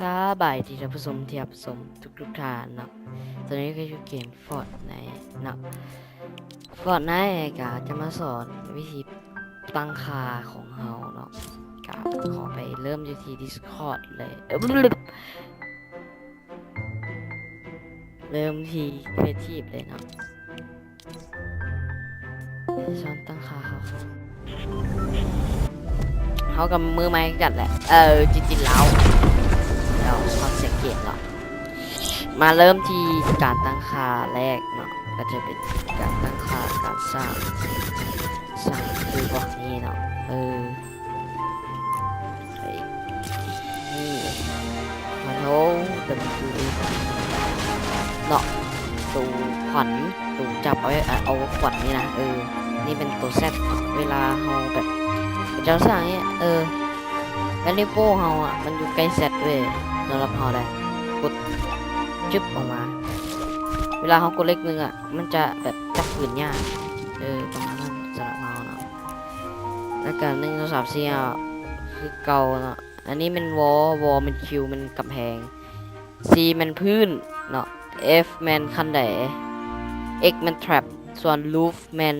สบายดีท่านผู้ชมที่รับชมทุกท่านเนาะตอนนี้ก็อยู่เกม Fortnite เนาะ Fortnite ก็จะมาสอนวิธีตั้งค่าของเฮาเนาะก็ขอไปเริ่มอยู่ที่ Discord เลยเริ่มที่ Creative เลยเนาะสอนตั้งค่าเขากับมือไม้กันแหละจริงๆแล้วฟังเสียงเกมเนาะมาเริ่มที่การตั้งค่าแรกเนาะก็จะเป็นการตั้งค่าการสร้างคือพวกนี้เนาะไอ้นี่ฮัลโหลเดิมดูดิเนาะตูขวัญตูจับเอาขวัญนี่นะนี่เป็นตัวเซตเวลาเราแบบเจ้าสร้างเนี่ยแล้วนิ้วโป้งเราอ่ะมันอยู่ใกล้เซตเว้ยสำหรับเราได้กดจึ๊บออกมาเวลาเขากดเลขนึงอ่ะมันจะแบบจับปืนยากประมาณนั้นสำหรับเราเนาะแล้วก็1 2 3 4คือเก่าเนาะอันนี้มันวอมันคิวมันกำแพง C มันพื้นเนาะ F มันคันได X มัน trap ส่วน roof มัน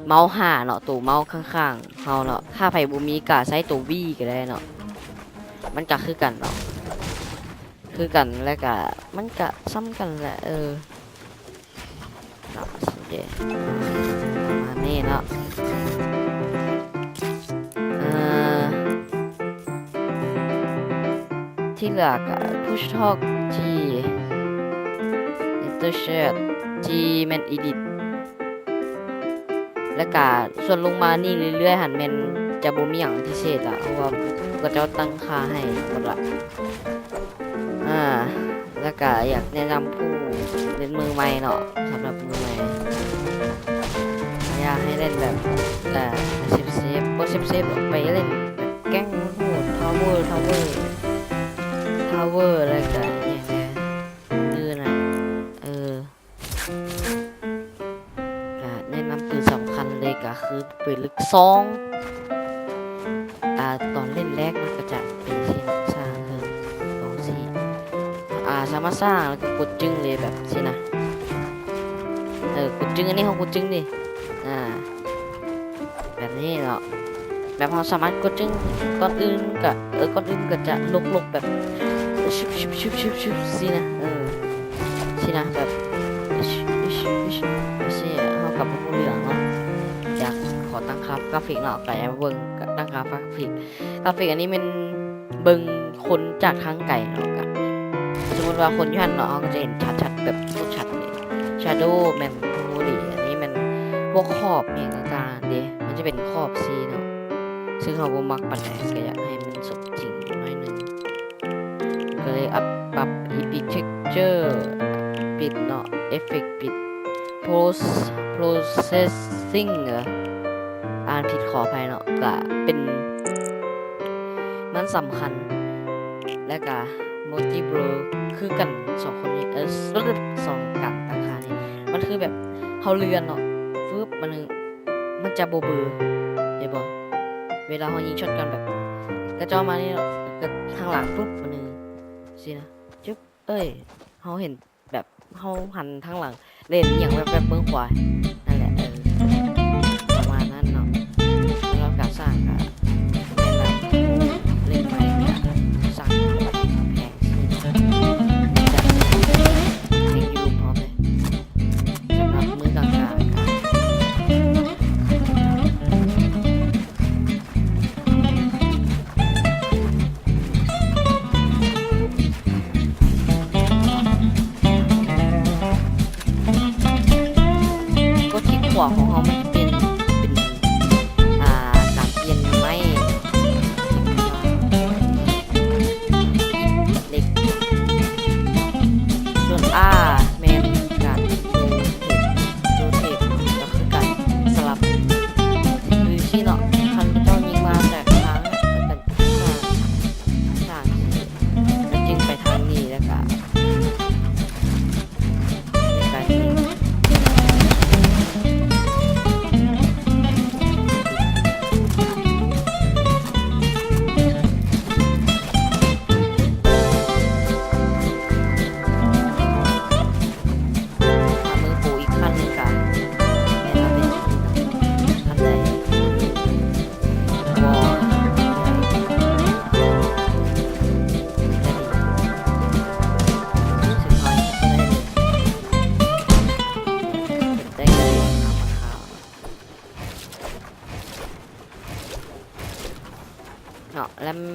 เมาส์หาเนาะตัวเมาส์ข้างๆเฮาเนาะถ้าไผบ่มีก็ใช้ตัว V ก็ได้เนาะมันก็คือกันเนาะคือกันแล้วก็มันก็ซ้ำกันแหละเนาะสิเดมานี่เนาะที่เหลือก็ push talk G intersect G man edit แล้วก็ส่วนลงมานี่เรื่อยๆหันแม่นจะบ่มีหยังพิเศษละเพราะว่าก็จะตั้งค่าให้หมดละแล้วก็อยากแนะนำผู้เล่นมือใหม่เนาะสำหรับมือใหม่อยากให้เล่นแบบเซฟไปเล่นแบบแก๊งโหดทาวเวอร์อะไรกันเนี่ยดื้อนะแนะนำปืนสำคัญเลยก็คือปืนลึกซองตอนเล่นแรกมันก็จะเป็นที่สร้างตรงสีสามารถสร้างแล้วก็กดจึงเลยแบบสินะกดจึงอันนี้เขากดจึงดิแบบนี้เนาะแบบเราสามารถกดจึงก้อนอื่นก็จะลกแบบชุบสินะสินะแบบสิเขากับผู้เหลืองเนาะอยากขอตั้งค่ากราฟิกเนาะไปเบิ่งตั้งค่ากราฟิกอันนี้มันเบิ่งคนจากทางไกลเนาะกับสมมติว่าคนอยู่หันเนาะเขาก็จะเห็นชัดแบบชัดเลย Shadow แมนโมลีอันนี้มันพวกขอบเนี่ยต่างๆดิมันจะเป็นขอบสีเนาะซึ่งเขาบ่มักปานใดก็อยากให้มันสมจริงหน่อยนึงก็เลยปรับ Epic Texture ปิดเนาะ Effect ปิด Processing อ่านผิดขออภัยเนาะก็เป็นมันสำคัญและก็ Multi Blur คือกัน2คนนี้สองกันตั้งค่านี่มันคือแบบเฮาเลือนเนาะฟึบมันจะโบเบอร์เห็นบ่เวลาเฮายิงช็อตกันแบบกระจอมานี่ก็ทางหลังปุ๊บมันนึงสินะจึ๊บเฮาเห็นแบบเฮาหันทางหลังเล่นอย่างแบบเบื้องขวานั่นแหละประมาณนั้นเนาะแล้วการสร้างก็แนะนำเล่นใหม่สร้างแพงสิเพลงยูพร้อมเลยสำหรับมือกลาง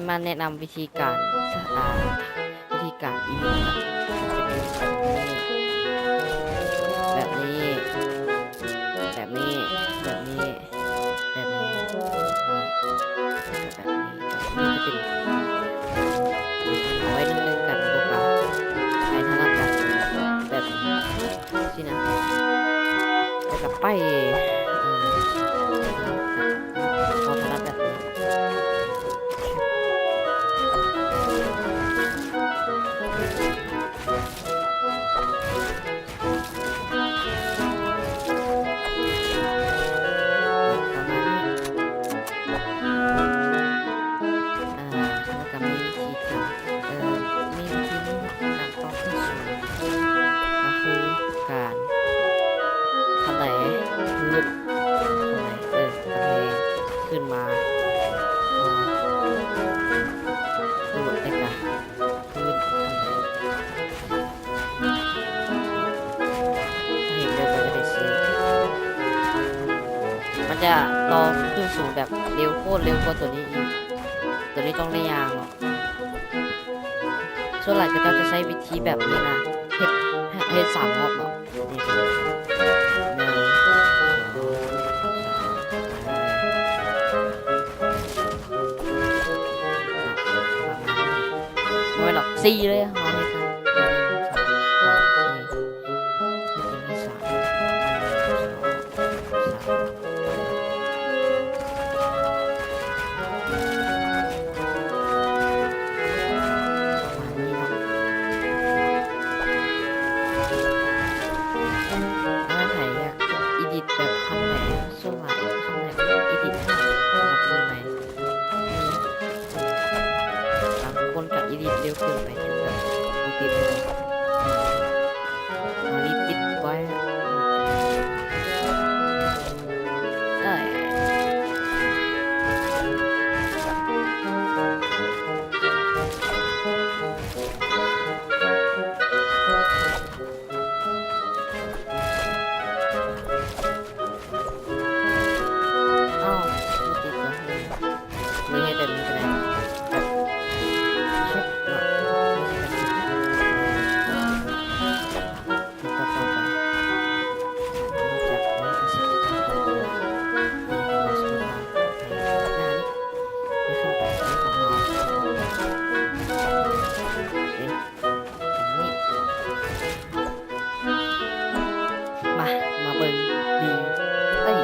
มาแนะนำวิธีการวิธีการอีเมลนะจะเป็นแบบนี้แบบนี้แบบนี้แบบนี้แบบนี้จะเป็นเอาไว้นึ่งๆกันพวกเราให้ถนัดกันแบบนี้สินะแล้วก็ไปพอถนัดแบบนี้แล้วก็มีวิธีการมีวิธีนี้การต่อขึ้นสูงก็คือการทำไหนพื้นทำไหนกระเพงขึ้นมาดูได้กันพื้นทำไหนเห็นเร็วมันจะได้ซีมันจะต่อขึ้นสูงแบบเร็วโคตรเร็วกว่าตัวนี้อีกตัวนี้ต้องได้ยางหรอกส่วนหลังก็จะใช้วิธีแบบนี้นะเฮ็ด3 รอบเนาะนี่1 2 3 ไม่หรอก4เลยเอาให้ทันแบบคำไหนส่วนหลายคำไหนอีดิทสำหรับมือใหม่บางคนกับอีดิทเร็วเกินไปจนแบบไม่ติดเลยอันนี้ติดไว้มาเบิ่งดีเอ้ย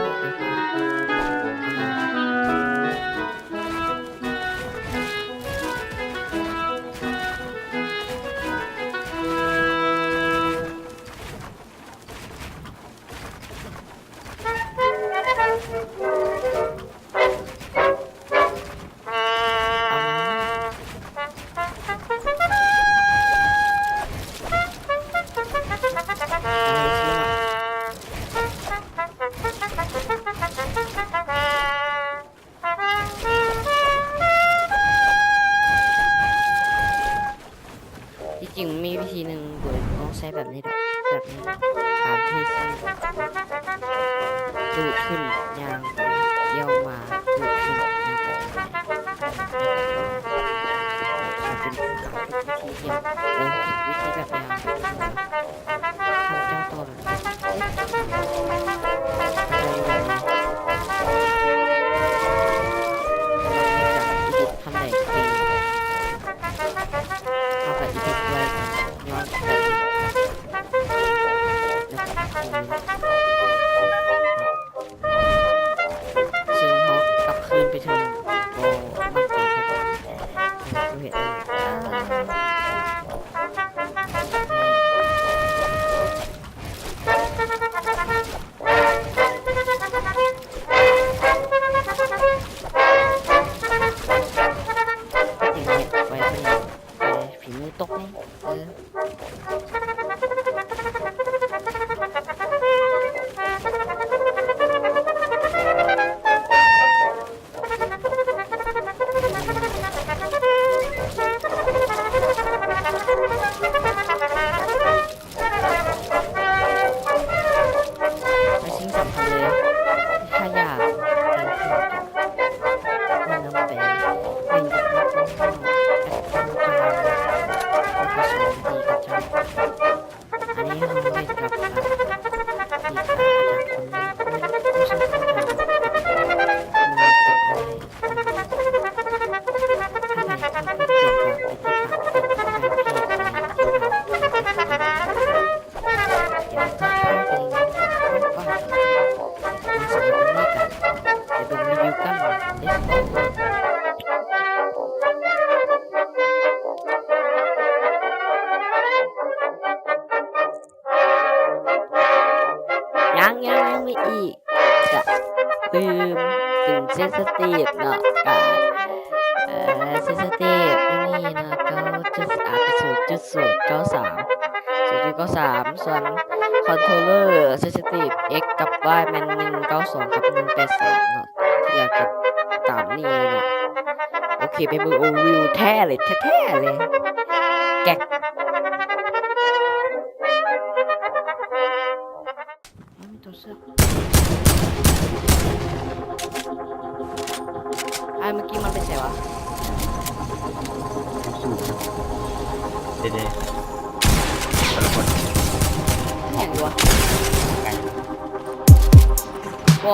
จริงมีวิธีหนึ่งโดยต้องใช้แบบนี้แบบนี้การที่ดูดขึ้นยางไปเยี่ยวมาดูดขึ้นยางไปเป็นวิธีเยี่ยววิธีแบบนี้ทำเจ้าตัวแบบทำไหนปีเอาแบบอีดิทไว้ย้อนแบบซึ่งเขากลับคืนไปถึงโบมันใจครับดูเห็นฝีมือตกนี่ไม่สิ่งสำคัญเลยถ้าอยากเป็นน้ำเป็น ตืมเป็นเซนสทีฟเนาะกับเซนสทีฟนี่นะ9.93 ส่วนคอนโทรลเลอร์เซนสทีฟ X กับ Y แมน192กับ183เนาะที่อยากจะตามนี่เนาะโอเคไปเบิ่งโอวิวแท้เลยแท้ๆเลยแก๊กไม่ตัวเสื้อไอ้เมื่อกี้มันเป็นไงวะ สู้เด็ดๆแต่ละคน ไม่เห็นดูวะ ไกล โอ้